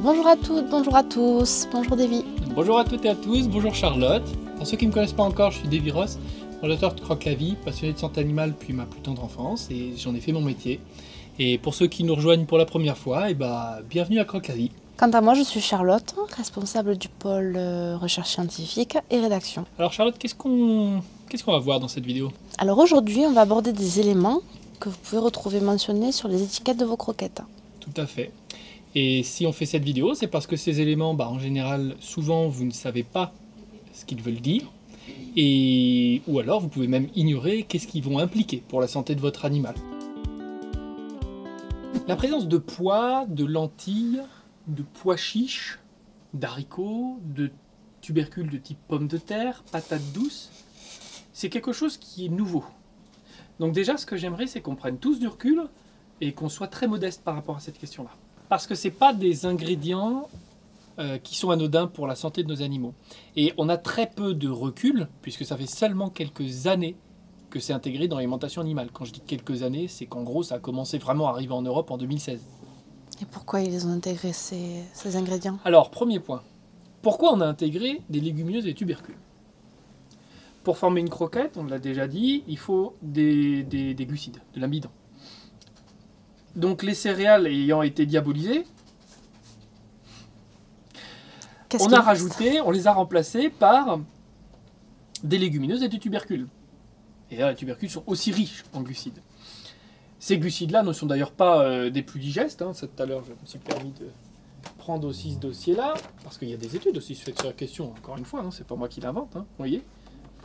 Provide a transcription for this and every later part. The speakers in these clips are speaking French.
Bonjour à toutes, bonjour à tous, bonjour Davy. Bonjour à toutes et à tous, bonjour Charlotte. Pour ceux qui ne me connaissent pas encore, je suis Davy Ross, fondateur de Croque la Vie, passionné de santé animale depuis ma plus tendre enfance et j'en ai fait mon métier. Et pour ceux qui nous rejoignent pour la première fois, bienvenue à Croque la Vie. Quant à moi, je suis Charlotte, responsable du pôle recherche scientifique et rédaction. Alors Charlotte, qu'est-ce qu'on va voir dans cette vidéo? Alors aujourd'hui, on va aborder des éléments que vous pouvez retrouver mentionnés sur les étiquettes de vos croquettes. Tout à fait. Et si on fait cette vidéo, c'est parce que ces éléments, en général, souvent, vous ne savez pas ce qu'ils veulent dire. Ou alors, vous pouvez même ignorer qu'est-ce qu'ils vont impliquer pour la santé de votre animal. La présence de pois, de lentilles, de pois chiches, d'haricots, de tubercules de type pommes de terre, patates douces, c'est quelque chose qui est nouveau. Donc déjà, ce que j'aimerais, c'est qu'on prenne tous du recul et qu'on soit très modeste par rapport à cette question-là. Parce que ce n'est pas des ingrédients qui sont anodins pour la santé de nos animaux. Et on a très peu de recul, puisque ça fait seulement quelques années que c'est intégré dans l'alimentation animale. Quand je dis quelques années, c'est qu'en gros, ça a commencé vraiment à arriver en Europe en 2016. Et pourquoi ils ont intégré ces ingrédients? Alors, premier point. Pourquoi on a intégré des légumineuses et des tubercules? Pour former une croquette, on l'a déjà dit, il faut des glucides, de l'amidon. Donc les céréales ayant été diabolisées, on les a remplacées par des légumineuses et des tubercules. Et là, les tubercules sont aussi riches en glucides. Ces glucides-là ne sont d'ailleurs pas des plus digestes. Tout à l'heure, je me suis permis de prendre aussi ce dossier-là, parce qu'il y a des études aussi faites sur la question, encore une fois, c'est pas moi qui l'invente, vous voyez.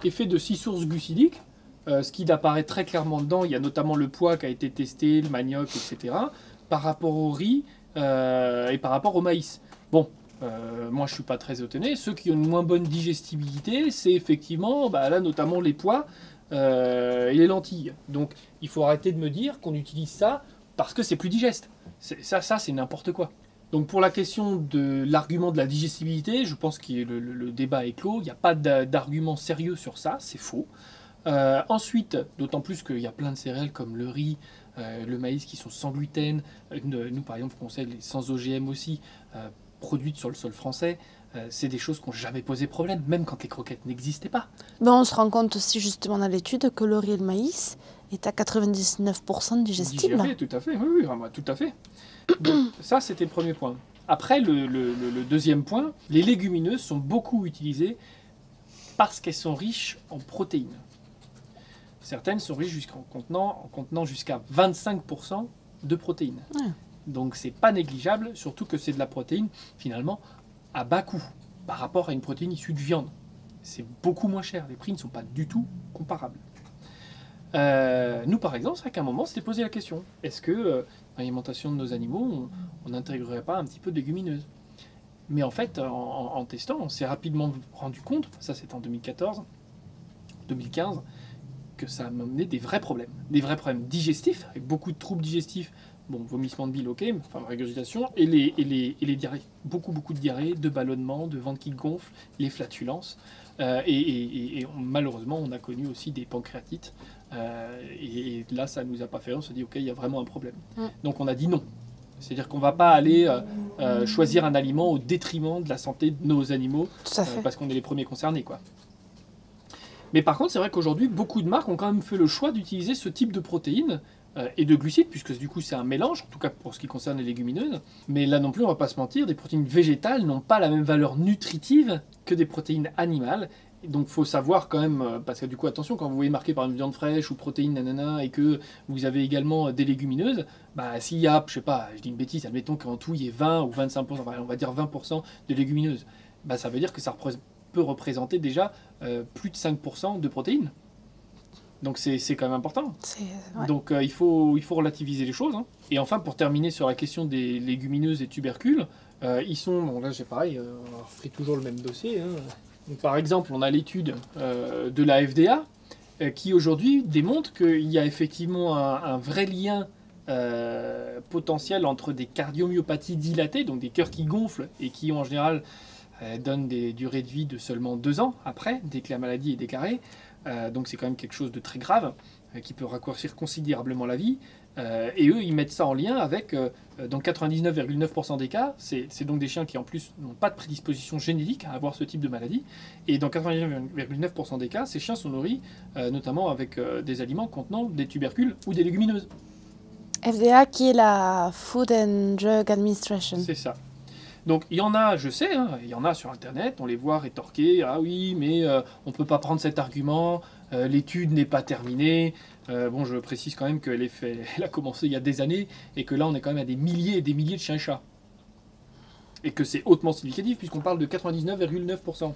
Effet de 6 sources glucidiques, ce qui apparaît très clairement dedans, il y a notamment le pois qui a été testé, le manioc, etc., par rapport au riz et par rapport au maïs. Bon, moi je ne suis pas très étonné, ceux qui ont une moins bonne digestibilité, c'est effectivement, là notamment les pois et les lentilles. Donc il faut arrêter de me dire qu'on utilise ça parce que c'est plus digeste. Ça c'est n'importe quoi. Donc pour la question de l'argument de la digestibilité, je pense que le débat est clos, il n'y a pas d'argument sérieux sur ça, c'est faux. Ensuite, d'autant plus qu'il y a plein de céréales comme le riz, le maïs qui sont sans gluten, nous par exemple on conseille les sans OGM aussi, produites sur le sol français, c'est des choses qui n'ont jamais posé problème, même quand les croquettes n'existaient pas. On se rend compte aussi justement dans l'étude que le riz et le maïs est à 99% digestible. Tout à fait, oui, tout à fait. Donc, ça c'était le premier point. Après, le deuxième point, les légumineuses sont beaucoup utilisées parce qu'elles sont riches en protéines. Certaines sont riches en contenant jusqu'à 25% de protéines. Donc c'est pas négligeable, surtout que c'est de la protéine finalement à bas coût par rapport à une protéine issue de viande. C'est beaucoup moins cher, les prix ne sont pas du tout comparables. Nous par exemple, c'est vrai qu'à un moment on s'était posé la question, est-ce que dans l'alimentation de nos animaux, on n'intégrerait pas un petit peu de légumineuses? Mais en fait, en testant, on s'est rapidement rendu compte, ça c'était en 2014, 2015, que ça m'a amené des vrais problèmes digestifs, avec beaucoup de troubles digestifs, vomissement de bile, ok, régurgitation, et les diarrhées, beaucoup de diarrhées, de ballonnements, de ventre qui gonfle, les flatulences, et malheureusement on a connu aussi des pancréatites, et là ça nous a pas fait, on se dit ok, il y a vraiment un problème. Donc on a dit non. C'est-à-dire qu'on ne va pas aller choisir un aliment au détriment de la santé de nos animaux, parce qu'on est les premiers concernés, quoi. Mais par contre, c'est vrai qu'aujourd'hui, beaucoup de marques ont quand même fait le choix d'utiliser ce type de protéines et de glucides, puisque du coup c'est un mélange, en tout cas pour ce qui concerne les légumineuses. Mais là non plus, on ne va pas se mentir, des protéines végétales n'ont pas la même valeur nutritive que des protéines animales. Donc il faut savoir quand même, parce que du coup attention, quand vous voyez marqué par une viande fraîche ou protéines nanana et que vous avez également des légumineuses, s'il y a, je sais pas, je dis une bêtise, admettons qu'en tout il y ait 20 ou 25%, on va dire 20% de légumineuses, ça veut dire que ça peut représenter déjà plus de 5% de protéines. Donc c'est quand même important. Ouais. Donc il faut relativiser les choses. Et enfin, pour terminer sur la question des légumineuses et tubercules, ils sont, là j'ai pareil, on refait toujours le même dossier. Donc, par exemple, on a l'étude de la FDA qui aujourd'hui démontre qu'il y a effectivement un vrai lien potentiel entre des cardiomyopathies dilatées, donc des cœurs qui gonflent et qui en général donnent des durées de vie de seulement 2 ans après, dès que la maladie est déclarée. Donc c'est quand même quelque chose de très grave qui peut raccourcir considérablement la vie. Et eux, ils mettent ça en lien avec, dans 99,9% des cas, c'est donc des chiens qui en plus n'ont pas de prédisposition génétique à avoir ce type de maladie. Et dans 99,9% des cas, ces chiens sont nourris notamment avec des aliments contenant des tubercules ou des légumineuses. FDA qui est la Food and Drug Administration. C'est ça. Donc il y en a, je sais, hein, il y en a sur Internet, on les voit rétorquer, ah oui, mais on ne peut pas prendre cet argument, l'étude n'est pas terminée. Bon, je précise quand même qu'elle elle a commencé il y a des années, et que là on est quand même à des milliers et des milliers de chiens et chats. Et que c'est hautement significatif, puisqu'on parle de 99,9%.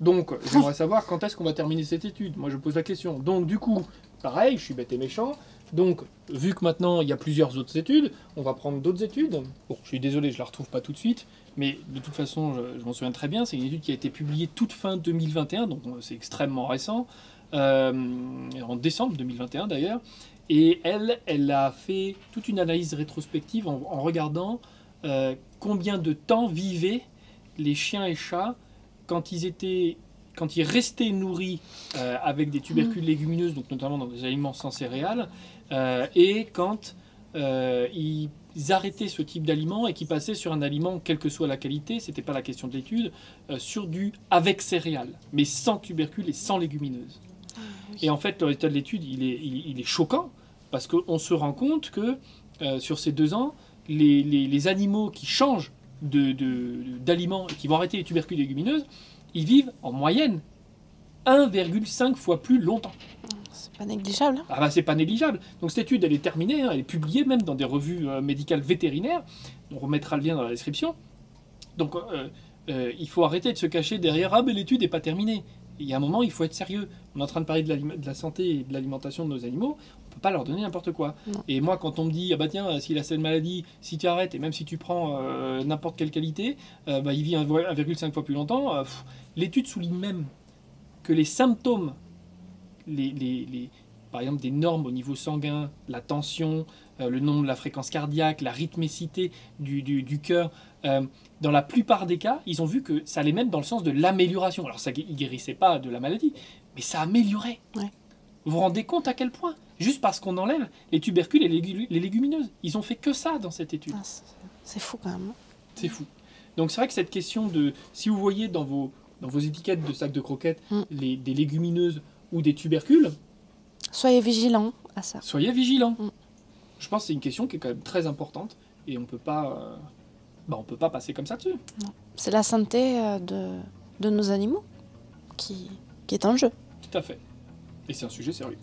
Donc j'aimerais savoir quand est-ce qu'on va terminer cette étude. Moi je pose la question. Donc du coup, pareil, je suis bête et méchant. Donc, vu que maintenant il y a plusieurs autres études, on va prendre d'autres études. Bon, je suis désolé, je ne la retrouve pas tout de suite, mais de toute façon, je m'en souviens très bien. C'est une étude qui a été publiée toute fin 2021, donc c'est extrêmement récent, en décembre 2021 d'ailleurs. Et elle a fait toute une analyse rétrospective en regardant combien de temps vivaient les chiens et chats quand ils restaient nourris avec des tubercules légumineuses, donc notamment dans des aliments sans céréales, et quand ils arrêtaient ce type d'aliment et qu'ils passaient sur un aliment, quelle que soit la qualité, c'était pas la question de l'étude, sur du avec céréales, mais sans tubercules et sans légumineuses. Et en fait, le résultat de l'étude, il est choquant, parce qu'on se rend compte que sur ces 2 ans, les animaux qui changent d'aliments et qui vont arrêter les tubercules et légumineuses, ils vivent en moyenne 1,5 fois plus longtemps. C'est pas négligeable. Hein. Ah bah c'est pas négligeable. Donc cette étude, elle est terminée, hein, elle est publiée même dans des revues médicales vétérinaires. On remettra le lien dans la description. Donc il faut arrêter de se cacher derrière « Ah, mais l'étude n'est pas terminée ». Il y a un moment, il faut être sérieux. On est en train de parler de la santé et de l'alimentation de nos animaux. On ne peut pas leur donner n'importe quoi. Non. Et moi, quand on me dit « Ah bah tiens, s'il a cette maladie, si tu arrêtes, et même si tu prends n'importe quelle qualité, bah, il vit 1,5 fois plus longtemps. L'étude souligne même que les symptômes, par exemple des normes au niveau sanguin, la tension, le nombre, la fréquence cardiaque, la rythmicité du cœur, dans la plupart des cas, ils ont vu que ça allait même dans le sens de l'amélioration. Alors ça ne guérissait pas de la maladie, mais ça améliorait. Ouais. Vous vous rendez compte à quel point? Juste parce qu'on enlève les tubercules et les légumineuses. Ils ont fait que ça dans cette étude. Ah, c'est fou quand même. C'est fou. Donc c'est vrai que cette question de... Si vous voyez dans vos étiquettes de sacs de croquettes des légumineuses ou des tubercules, soyez vigilants à ça. Soyez vigilants. Je pense que c'est une question qui est quand même très importante et on peut pas passer comme ça dessus. Non. C'est la santé de nos animaux qui est en jeu. Tout à fait. Et c'est un sujet sérieux.